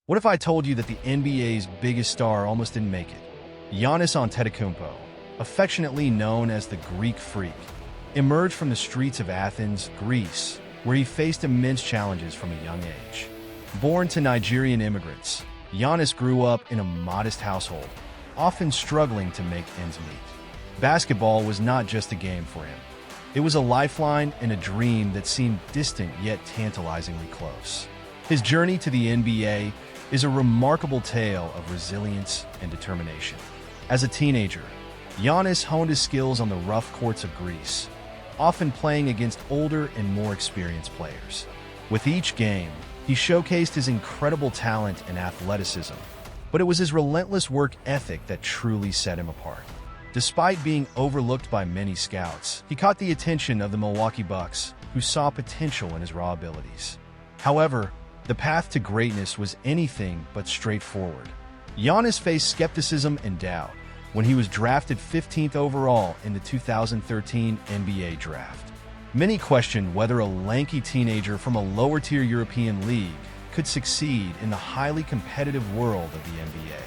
What if I told you that the NBA's biggest star almost didn't make it? Giannis Antetokounmpo, affectionately known as the Greek Freak, emerged from the streets of Athens, Greece, where he faced immense challenges from a young age. Born to Nigerian immigrants, Giannis grew up in a modest household, often struggling to make ends meet. Basketball was not just a game for him. It was a lifeline and a dream that seemed distant yet tantalizingly close. His journey to the NBA is a remarkable tale of resilience and determination. As a teenager, Giannis honed his skills on the rough courts of Greece, often playing against older and more experienced players. With each game, he showcased his incredible talent and athleticism, but it was his relentless work ethic that truly set him apart. Despite being overlooked by many scouts, he caught the attention of the Milwaukee Bucks, who saw potential in his raw abilities. However, the path to greatness was anything but straightforward. Giannis faced skepticism and doubt when he was drafted 15th overall in the 2013 NBA draft. Many questioned whether a lanky teenager from a lower-tier European league could succeed in the highly competitive world of the NBA.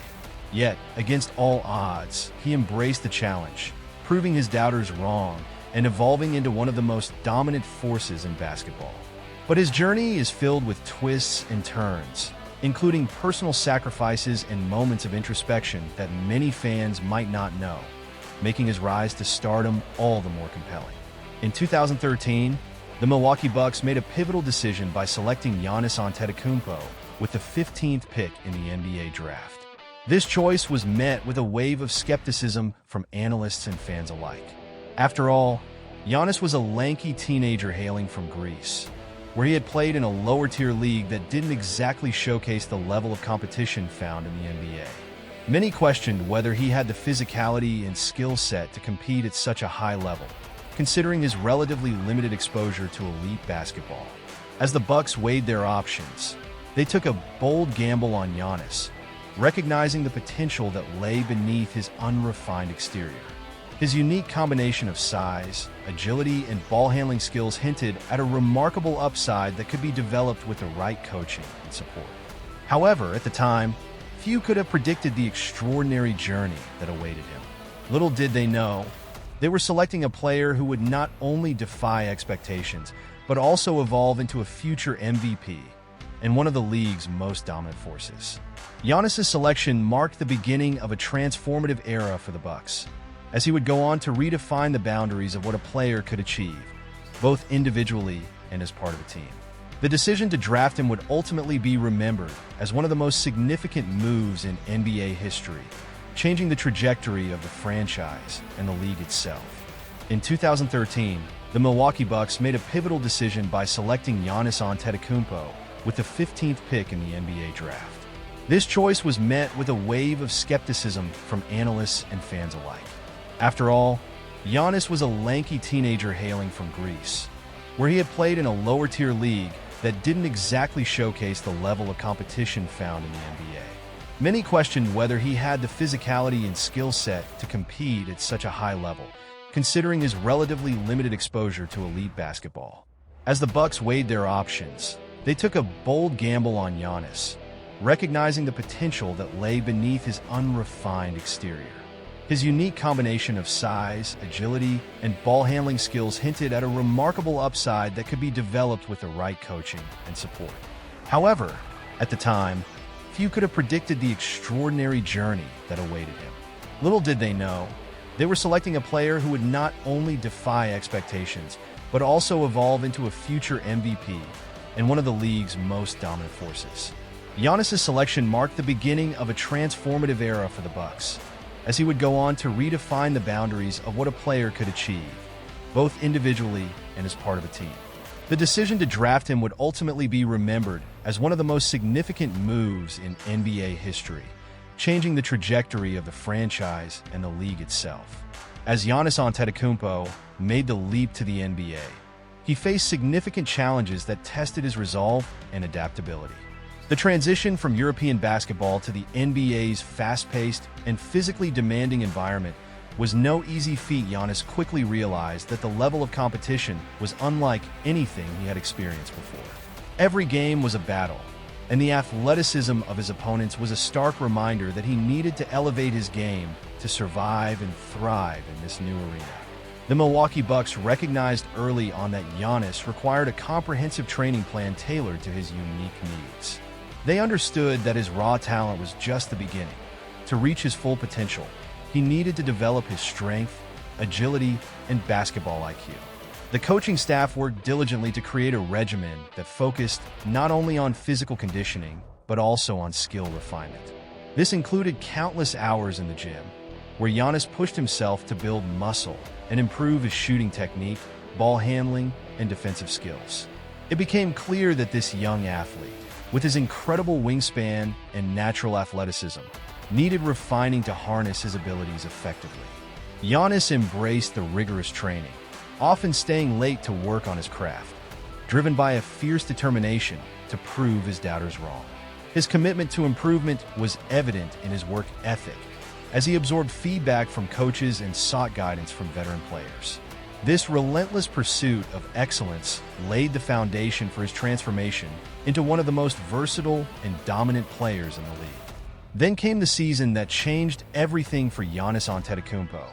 Yet, against all odds, he embraced the challenge, proving his doubters wrong and evolving into one of the most dominant forces in basketball. But his journey is filled with twists and turns, including personal sacrifices and moments of introspection that many fans might not know, making his rise to stardom all the more compelling. In 2013, the Milwaukee Bucks made a pivotal decision by selecting Giannis Antetokounmpo with the 15th pick in the NBA draft. This choice was met with a wave of skepticism from analysts and fans alike. After all, Giannis was a lanky teenager hailing from Greece, where he had played in a lower-tier league that didn't exactly showcase the level of competition found in the NBA. Many questioned whether he had the physicality and skill set to compete at such a high level, considering his relatively limited exposure to elite basketball. As the Bucks weighed their options, they took a bold gamble on Giannis, recognizing the potential that lay beneath his unrefined exterior. His unique combination of size, agility, and ball-handling skills hinted at a remarkable upside that could be developed with the right coaching and support. However, at the time, few could have predicted the extraordinary journey that awaited him. Little did they know, they were selecting a player who would not only defy expectations, but also evolve into a future MVP and one of the league's most dominant forces. Giannis' selection marked the beginning of a transformative era for the Bucks, as he would go on to redefine the boundaries of what a player could achieve, both individually and as part of a team. The decision to draft him would ultimately be remembered as one of the most significant moves in NBA history, changing the trajectory of the franchise and the league itself. In 2013, the Milwaukee Bucks made a pivotal decision by selecting Giannis Antetokounmpo with the 15th pick in the NBA draft. This choice was met with a wave of skepticism from analysts and fans alike. After all, Giannis was a lanky teenager hailing from Greece, where he had played in a lower-tier league that didn't exactly showcase the level of competition found in the NBA. Many questioned whether he had the physicality and skill set to compete at such a high level, considering his relatively limited exposure to elite basketball. As the Bucks weighed their options, they took a bold gamble on Giannis, recognizing the potential that lay beneath his unrefined exterior. His unique combination of size, agility, and ball-handling skills hinted at a remarkable upside that could be developed with the right coaching and support. However, at the time, few could have predicted the extraordinary journey that awaited him. Little did they know, they were selecting a player who would not only defy expectations, but also evolve into a future MVP and one of the league's most dominant forces. Giannis' selection marked the beginning of a transformative era for the Bucks, as he would go on to redefine the boundaries of what a player could achieve, both individually and as part of a team. The decision to draft him would ultimately be remembered as one of the most significant moves in NBA history, changing the trajectory of the franchise and the league itself. As Giannis Antetokounmpo made the leap to the NBA, he faced significant challenges that tested his resolve and adaptability. The transition from European basketball to the NBA's fast-paced and physically demanding environment was no easy feat. Giannis quickly realized that the level of competition was unlike anything he had experienced before. Every game was a battle, and the athleticism of his opponents was a stark reminder that he needed to elevate his game to survive and thrive in this new arena. The Milwaukee Bucks recognized early on that Giannis required a comprehensive training plan tailored to his unique needs. They understood that his raw talent was just the beginning. To reach his full potential, he needed to develop his strength, agility, and basketball IQ. The coaching staff worked diligently to create a regimen that focused not only on physical conditioning, but also on skill refinement. This included countless hours in the gym, where Giannis pushed himself to build muscle and improve his shooting technique, ball handling, and defensive skills. It became clear that this young athlete, with his incredible wingspan and natural athleticism, needed refining to harness his abilities effectively. Giannis embraced the rigorous training, often staying late to work on his craft, driven by a fierce determination to prove his doubters wrong. His commitment to improvement was evident in his work ethic, as he absorbed feedback from coaches and sought guidance from veteran players. This relentless pursuit of excellence laid the foundation for his transformation into one of the most versatile and dominant players in the league. Then came the season that changed everything for Giannis Antetokounmpo,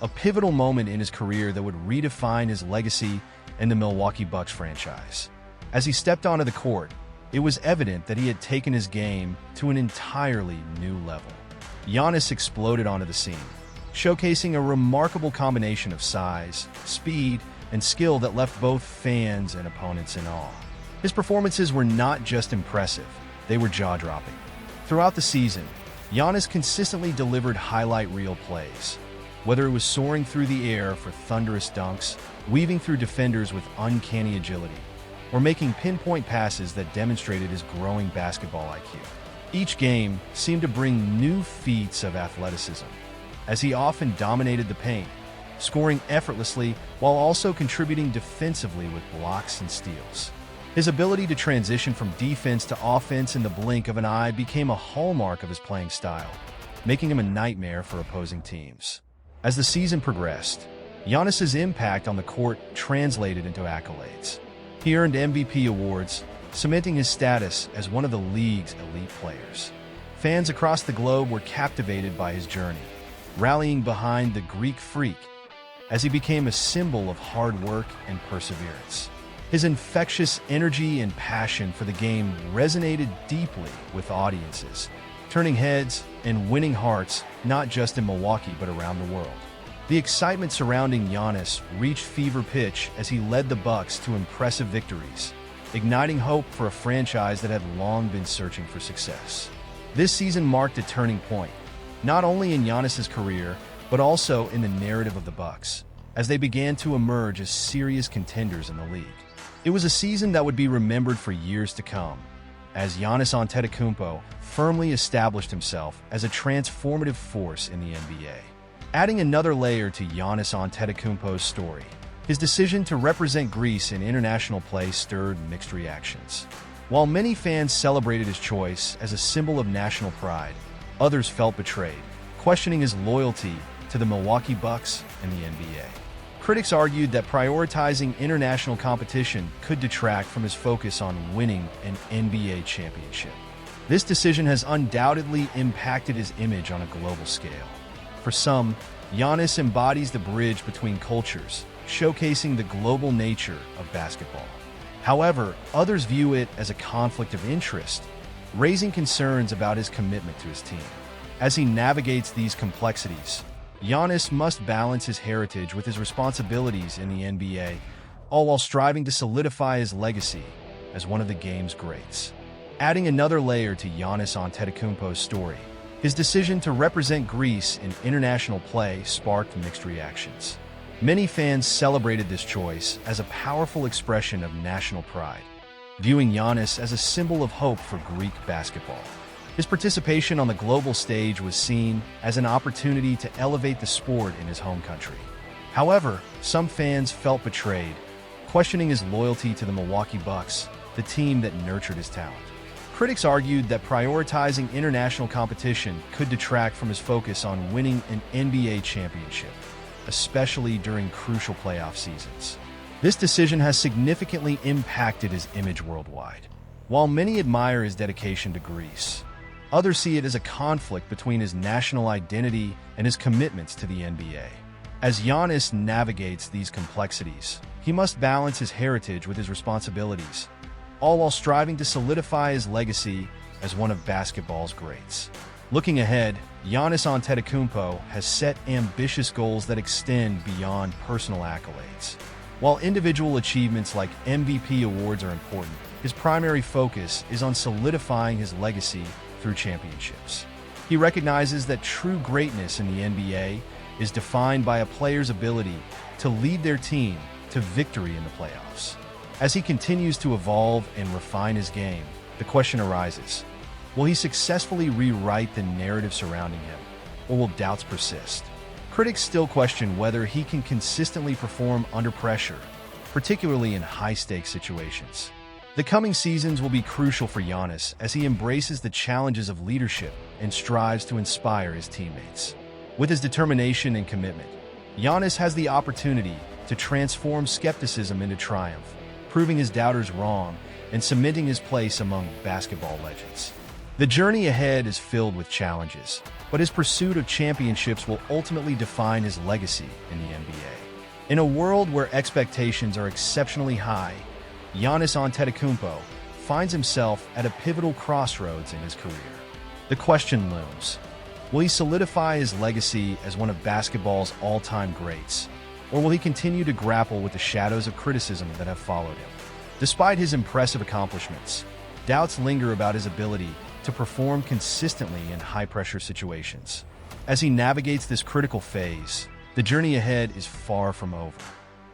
a pivotal moment in his career that would redefine his legacy in the Milwaukee Bucks franchise. As he stepped onto the court, it was evident that he had taken his game to an entirely new level. Giannis exploded onto the scene, showcasing a remarkable combination of size, speed, and skill that left both fans and opponents in awe. His performances were not just impressive, they were jaw-dropping. Throughout the season, Giannis consistently delivered highlight reel plays, whether it was soaring through the air for thunderous dunks, weaving through defenders with uncanny agility, or making pinpoint passes that demonstrated his growing basketball IQ. Each game seemed to bring new feats of athleticism, as he often dominated the paint, scoring effortlessly while also contributing defensively with blocks and steals. His ability to transition from defense to offense in the blink of an eye became a hallmark of his playing style, making him a nightmare for opposing teams. As the season progressed, Giannis's impact on the court translated into accolades. He earned MVP awards, cementing his status as one of the league's elite players. Fans across the globe were captivated by his journey, rallying behind the Greek Freak as he became a symbol of hard work and perseverance. His infectious energy and passion for the game resonated deeply with audiences, turning heads and winning hearts not just in Milwaukee but around the world. The excitement surrounding Giannis reached fever pitch as he led the Bucks to impressive victories, igniting hope for a franchise that had long been searching for success. This season marked a turning point, not only in Giannis's career, but also in the narrative of the Bucks, as they began to emerge as serious contenders in the league. It was a season that would be remembered for years to come, as Giannis Antetokounmpo firmly established himself as a transformative force in the NBA. Adding another layer to Giannis Antetokounmpo's story, his decision to represent Greece in international play stirred mixed reactions. While many fans celebrated his choice as a symbol of national pride, others felt betrayed, questioning his loyalty to the Milwaukee Bucks and the NBA. Critics argued that prioritizing international competition could detract from his focus on winning an NBA championship. This decision has undoubtedly impacted his image on a global scale. For some, Giannis embodies the bridge between cultures, showcasing the global nature of basketball. However, others view it as a conflict of interest, raising concerns about his commitment to his team. As he navigates these complexities, Giannis must balance his heritage with his responsibilities in the NBA, all while striving to solidify his legacy as one of the game's greats. Adding another layer to Giannis Antetokounmpo's story, his decision to represent Greece in international play sparked mixed reactions. Many fans celebrated this choice as a powerful expression of national pride, viewing Giannis as a symbol of hope for Greek basketball. His participation on the global stage was seen as an opportunity to elevate the sport in his home country. However, some fans felt betrayed, questioning his loyalty to the Milwaukee Bucks, the team that nurtured his talent. Critics argued that prioritizing international competition could detract from his focus on winning an NBA championship, especially during crucial playoff seasons. This decision has significantly impacted his image worldwide. While many admire his dedication to Greece, others see it as a conflict between his national identity and his commitments to the NBA. As Giannis navigates these complexities, he must balance his heritage with his responsibilities, all while striving to solidify his legacy as one of basketball's greats. Looking ahead, Giannis Antetokounmpo has set ambitious goals that extend beyond personal accolades. While individual achievements like MVP awards are important, his primary focus is on solidifying his legacy through championships. He recognizes that true greatness in the NBA is defined by a player's ability to lead their team to victory in the playoffs. As he continues to evolve and refine his game, the question arises: will he successfully rewrite the narrative surrounding him, or will doubts persist? Critics still question whether he can consistently perform under pressure, particularly in high-stakes situations. The coming seasons will be crucial for Giannis as he embraces the challenges of leadership and strives to inspire his teammates. With his determination and commitment, Giannis has the opportunity to transform skepticism into triumph, proving his doubters wrong and cementing his place among basketball legends. The journey ahead is filled with challenges, but his pursuit of championships will ultimately define his legacy in the NBA. In a world where expectations are exceptionally high, Giannis Antetokounmpo finds himself at a pivotal crossroads in his career. The question looms: will he solidify his legacy as one of basketball's all-time greats, or will he continue to grapple with the shadows of criticism that have followed him? Despite his impressive accomplishments, doubts linger about his ability to perform consistently in high-pressure situations. As he navigates this critical phase, the journey ahead is far from over.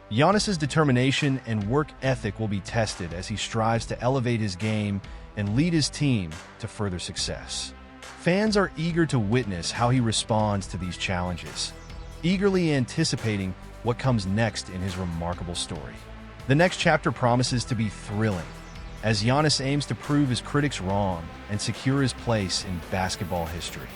Giannis's determination and work ethic will be tested as he strives to elevate his game and lead his team to further success. Fans are eager to witness how he responds to these challenges, eagerly anticipating what comes next in his remarkable story. The next chapter promises to be thrilling, as Giannis aims to prove his critics wrong and secure his place in basketball history.